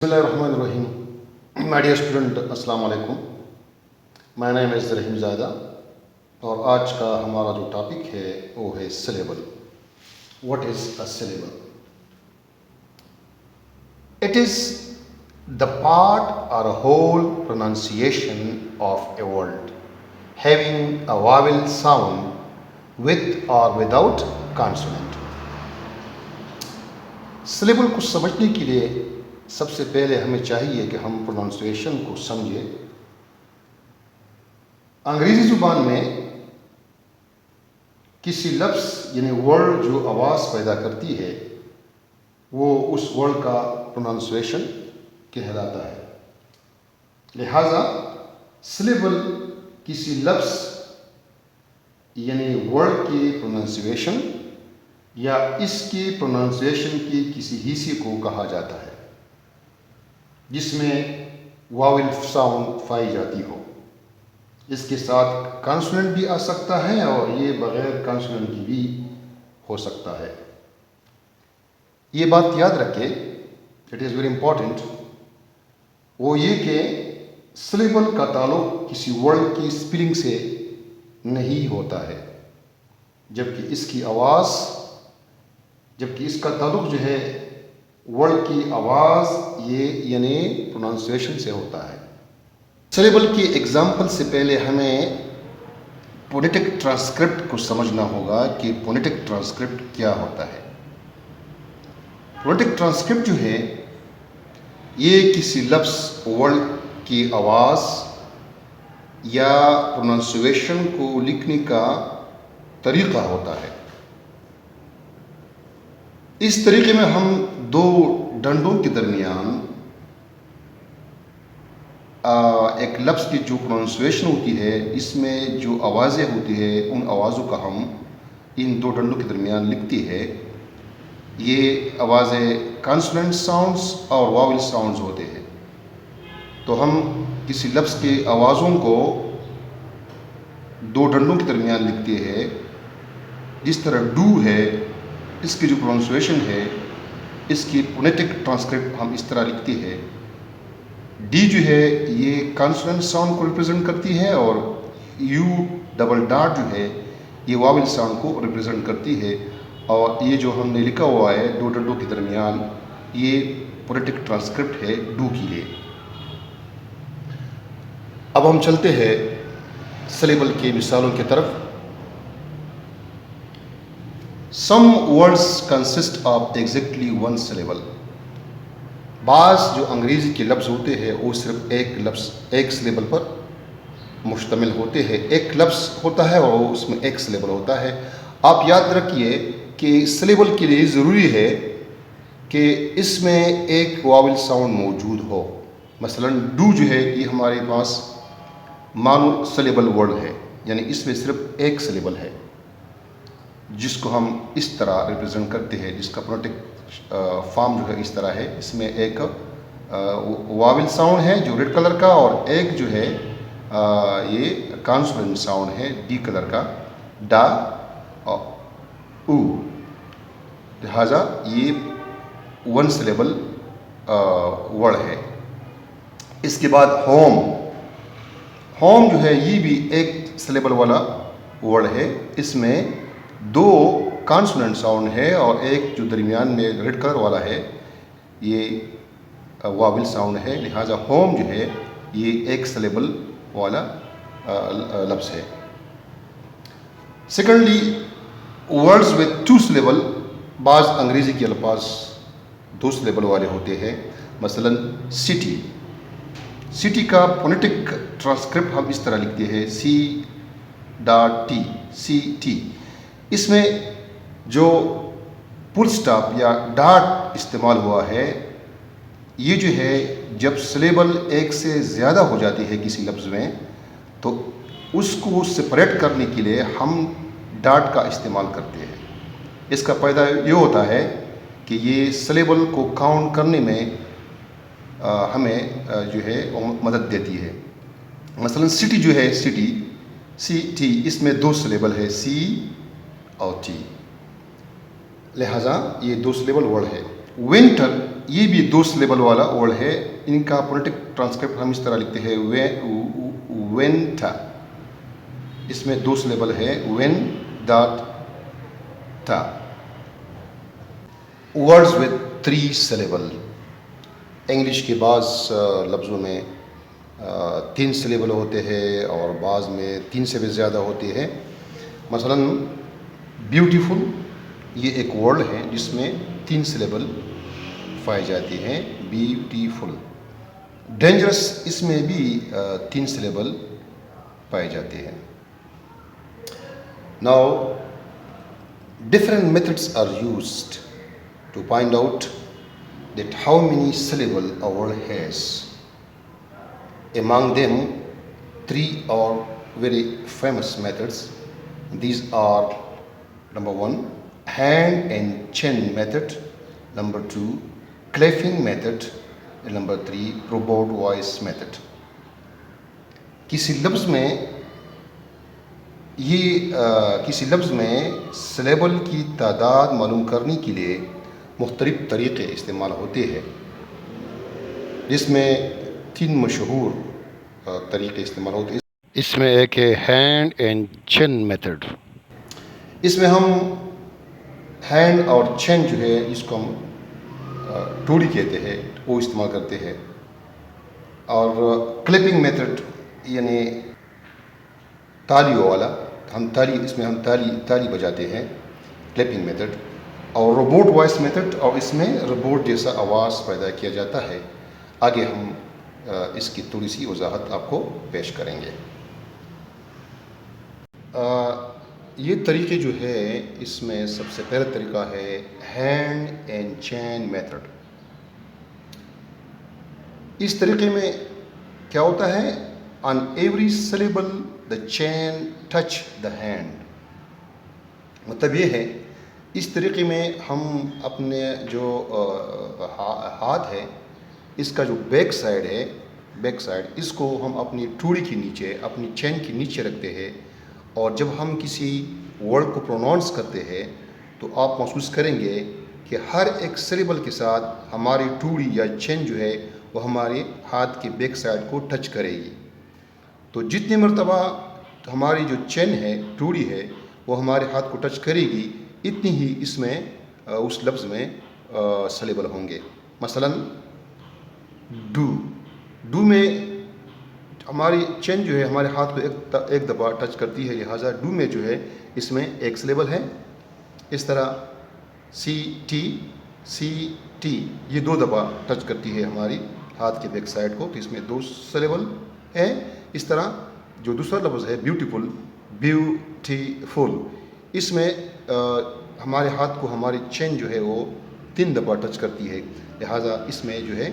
بسم اللہ الرحمن الرحیم. مائی ڈیئر اسٹوڈنٹ، السلام علیکم. مائی نیم از رحیم زادہ اور آج کا ہمارا جو ٹاپک ہے وہ ہے syllable. What is a syllable? It is the part or whole pronunciation of a word having a vowel sound with or without consonant. Syllable کو سمجھنے کے لیے سب سے پہلے ہمیں چاہیے کہ ہم پروننسیشن کو سمجھیں. انگریزی زبان میں کسی لفظ یعنی ورڈ جو آواز پیدا کرتی ہے وہ اس ورڈ کا پروننسیشن کہلاتا ہے. لہذا سلیبل کسی لفظ یعنی ورڈ کی پروننسیشن یا اس کی پروننسیشن کی کسی حصے کو کہا جاتا ہے جس میں واول ساؤنڈ پائی جاتی ہو. اس کے ساتھ کانسوننٹ بھی آ سکتا ہے اور یہ بغیر کانسوننٹ کی بھی ہو سکتا ہے. یہ بات یاد رکھیں، اٹ از ویری امپورٹنٹ. وہ یہ کہ سلیبل کا تعلق کسی ورڈ کی اسپیلنگ سے نہیں ہوتا ہے، جبکہ اس کا تعلق جو ہے ورڈ کی آواز یہ یعنی پروننسیشن سے ہوتا ہے. سلیبل کی ایگزامپل سے پہلے ہمیں فونیٹک ٹرانسکرپٹ کو سمجھنا ہوگا کہ فونیٹک ٹرانسکرپٹ کیا ہوتا ہے. فونیٹک ٹرانسکرپٹ جو ہے یہ کسی لفظ ورڈ کی آواز یا پروننسیشن کو لکھنے کا طریقہ ہوتا ہے. اس طریقے میں ہم دو ڈنڈوں کے درمیان ایک لفظ کی جو پروننسیشن ہوتی ہے اس میں جو آوازیں ہوتی ہے ان آوازوں کا ہم ان دو ڈنڈوں کے درمیان لکھتے ہیں. یہ آوازیں کانسوننٹ ساؤنڈز اور واول ساؤنڈز ہوتے ہیں. تو ہم کسی لفظ کی آوازوں کو دو ڈنڈوں کے درمیان لکھتے ہیں. جس طرح ڈو ہے، اس کی جو پروننسیشن ہے اس کی فونیٹک ٹرانسکرپٹ ہم اس طرح لکھتے ہیں. ڈی جو ہے یہ کانسوننٹ ساؤنڈ کو ریپرزینٹ کرتی ہے اور یو ڈبل ڈاٹ جو ہے یہ واول ساؤنڈ کو ریپرزینٹ کرتی ہے. اور یہ جو ہم نے لکھا ہوا ہے دو ڈنڈوں کے درمیان یہ فونیٹک ٹرانسکرپٹ ہے ڈو کے لیے. اب ہم چلتے ہیں سلیبل کی مثالوں کی طرف. Some words consist of exactly one syllable. بعض جو انگریزی کے لفظ ہوتے ہیں وہ صرف ایک سلیبل پر مشتمل ہوتے ہیں. ایک لفظ ہوتا ہے اور اس میں ایک سلیبل ہوتا ہے. آپ یاد رکھیے کہ سلیبل کے لیے ضروری ہے کہ اس میں ایک واول ساؤنڈ موجود ہو. مثلا ڈو جو ہے یہ ہمارے پاس مانو سلیبل ورڈ ہے، یعنی اس میں صرف ایک سلیبل ہے جس کو ہم اس طرح ریپرزینٹ کرتے ہیں، جس کا فونیٹک فارم جو ہے اس طرح ہے. اس میں ایک واول ساؤنڈ ہے جو ریڈ کلر کا اور ایک جو ہے یہ کانسوننٹ ساؤنڈ ہے ڈی کلر کا، ڈا اور او. لہذا یہ ون سلیبل ورڈ ہے. اس کے بعد ہوم جو ہے یہ بھی ایک سلیبل والا ورڈ ہے. اس میں دو کانسوننٹ ساؤنڈ ہے اور ایک جو درمیان میں ریڈ کلر والا ہے یہ واول ساؤنڈ ہے. لہٰذا ہوم جو ہے یہ ایک سلیبل والا لفظ ہے. Secondly words with two syllable, بعض انگریزی کے الفاظ دو سلیبل والے ہوتے ہیں. مثلا سٹی کا فونیٹک ٹرانسکرپٹ ہم اس طرح لکھتے ہیں C dot T, C T. اس میں جو فل سٹاپ یا ڈاٹ استعمال ہوا ہے یہ جو ہے جب سلیبل ایک سے زیادہ ہو جاتی ہے کسی لفظ میں تو اس کو سپریٹ کرنے کے لیے ہم ڈاٹ کا استعمال کرتے ہیں. اس کا فائدہ یہ ہوتا ہے کہ یہ سلیبل کو کاؤنٹ کرنے میں ہمیں جو ہے مدد دیتی ہے. مثلا سٹی جو ہے سی ٹی، اس میں دو سلیبل ہے سی اور ٹی. لہٰذا یہ دو سلیبل ورڈ ہے. ونٹر یہ بھی 2 سلیبل والا ورڈ ہے. ان کا فونیٹک ٹرانسکرپٹ ہم اس طرح لکھتے ہیں وینٹ. اس میں 2 سلیبل ہے وین ڈاٹ تھا. Words with 3 syllable. انگلش کے بعض لفظوں میں 3 سلیبل ہوتے ہیں اور بعض میں 3 سے بھی زیادہ ہوتے ہیں. مثلا بیوٹیفل یہ ایک ورڈ ہے جس میں 3 سلیبل پائی جاتی ہیں. بیوٹیفل. ڈینجرس اس میں بھی 3 سلیبل پائے جاتے ہیں. Now, different methods are used to find out that how many syllable a word has. Among them, 3 are very famous methods. These are number 1, hand and chin method, number 2, clapping method, and number 3, robot voice method. کسی لفظ میں syllable کی تعداد معلوم کرنے کے لیے مختلف طریقے استعمال ہوتے ہیں، جس میں 3 مشہور طریقے استعمال ہوتے ہیں. اس میں ایک ہے ہینڈ اینڈ چین میتھڈ. اس میں ہم ہینڈ اور چین جو ہے اس کو ہم ٹوڑی کہتے ہیں، وہ استعمال کرتے ہیں. اور کلپنگ میتھڈ یعنی تالیوں والا، اس میں ہم تالی بجاتے ہیں، کلپنگ میتھڈ. اور روبوٹ وائس میتھڈ، اور اس میں روبوٹ جیسا آواز پیدا کیا جاتا ہے. آگے ہم اس کی تھوڑی سی وضاحت آپ کو پیش کریں گے. یہ طریقے جو ہے اس میں سب سے پہلا طریقہ ہے ہینڈ اینڈ چین میتھڈ. اس طریقے میں کیا ہوتا ہے؟ on every syllable the chain touch the hand. مطلب یہ ہے اس طریقے میں ہم اپنے جو ہاتھ ہے اس کا جو بیک سائڈ اس کو ہم اپنی ٹوڑی کے نیچے، اپنی چین کے نیچے رکھتے ہیں. اور جب ہم کسی ورڈ کو پروناؤنس کرتے ہیں تو آپ محسوس کریں گے کہ ہر ایک سلیبل کے ساتھ ہماری ٹوڑی یا چین جو ہے وہ ہمارے ہاتھ کے بیک سائڈ کو ٹچ کرے گی. تو جتنی مرتبہ ہماری جو چین ہے، ٹوڑی ہے، وہ ہمارے ہاتھ کو ٹچ کرے گی، اتنی ہی اس میں اس لفظ میں سلیبل ہوں گے. مثلا ڈو میں ہماری چین جو ہے ہمارے ہاتھ کو ایک دفعہ ٹچ کرتی ہے، لہٰذا ڈو میں جو ہے اس میں ایک سلیبل ہے. اس طرح سی ٹی یہ 2 دفعہ ٹچ کرتی ہے ہماری ہاتھ کے بیک سائڈ کو، تو اس میں 2 سلیبل ہے. اس طرح جو دوسرا لفظ ہے بیوٹیفل، اس میں ہمارے ہاتھ کو ہماری چین جو ہے وہ 3 دفعہ ٹچ کرتی ہے، لہٰذا اس میں جو ہے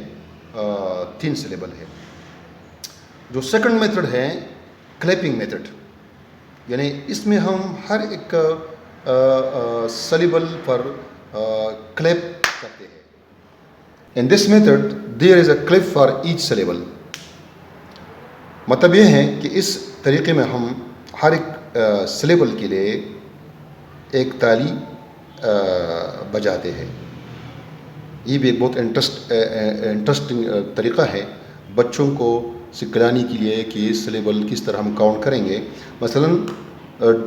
3 سلیبل ہے. جو سیکنڈ میتھڈ ہے کلیپنگ میتھڈ، یعنی اس میں ہم ہر ایک سلیبل پر کلیپ کرتے ہیں. In this method there is a clip for each syllable. مطلب یہ ہے کہ اس طریقے میں ہم ہر ایک سلیبل کے لیے ایک تالی بجاتے ہیں. یہ بھی ایک بہت انٹرسٹنگ طریقہ ہے بچوں کو سکھلانے کے لیے کہ یہ سلیبل کس طرح ہم کاؤنٹ کریں گے. مثلا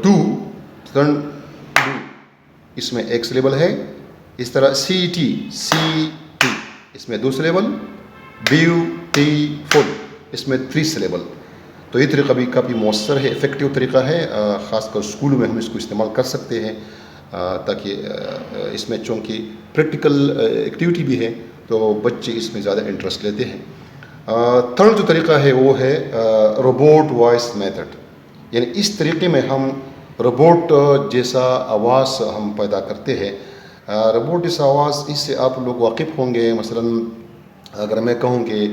ڈو اس میں ایک سلیبل ہے. اس طرح سی ٹی اس میں 2 سلیبل. بیوٹیفل اس میں 3 سلیبل. تو یہ طریقہ بھی کافی مؤثر ہے، افیکٹو طریقہ ہے، خاص کر اسکولوں میں ہم اس کو استعمال کر سکتے ہیں تاکہ اس میں چونکہ پریکٹیکل ایکٹیویٹی بھی ہے تو بچے اس میں زیادہ انٹرسٹ لیتے ہیں. تھرڈ جو طریقہ ہے وہ ہے روبوٹ وائس میتھڈ، یعنی اس طریقے میں ہم روبوٹ جیسا آواز ہم پیدا کرتے ہیں. روبوٹ جیسا آواز اس سے آپ لوگ واقف ہوں گے. مثلا اگر میں کہوں کہ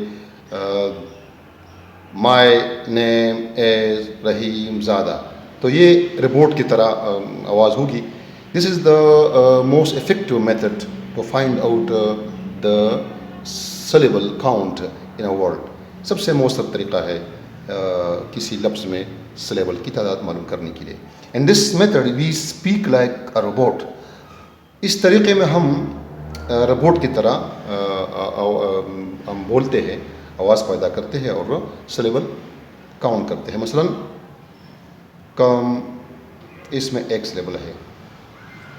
مائی نیم از رحیم زادہ، تو یہ روبوٹ کی طرح آواز ہوگی. This is the most effective method to find out the syllable count in a word. سب سے مؤثر طریقہ ہے کسی لفظ میں سلیبل کی تعداد معلوم کرنے کے لیے. In this method we speak like a robot. اس طریقے میں ہم روبوٹ کی طرح ہم بولتے ہیں، آواز پیدا کرتے ہیں اور سلیبل کاؤنٹ کرتے ہیں. مثلا کم اس میں ایک سلیبل ہے،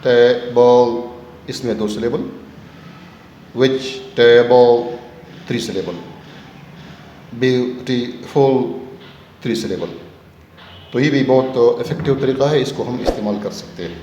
ٹیبل اس میں 2 syllable, vegetable 3 syllable, beautiful 3 syllable. تو یہ بھی بہت افیکٹو طریقہ ہے، اس کو ہم استعمال کر سکتے ہیں.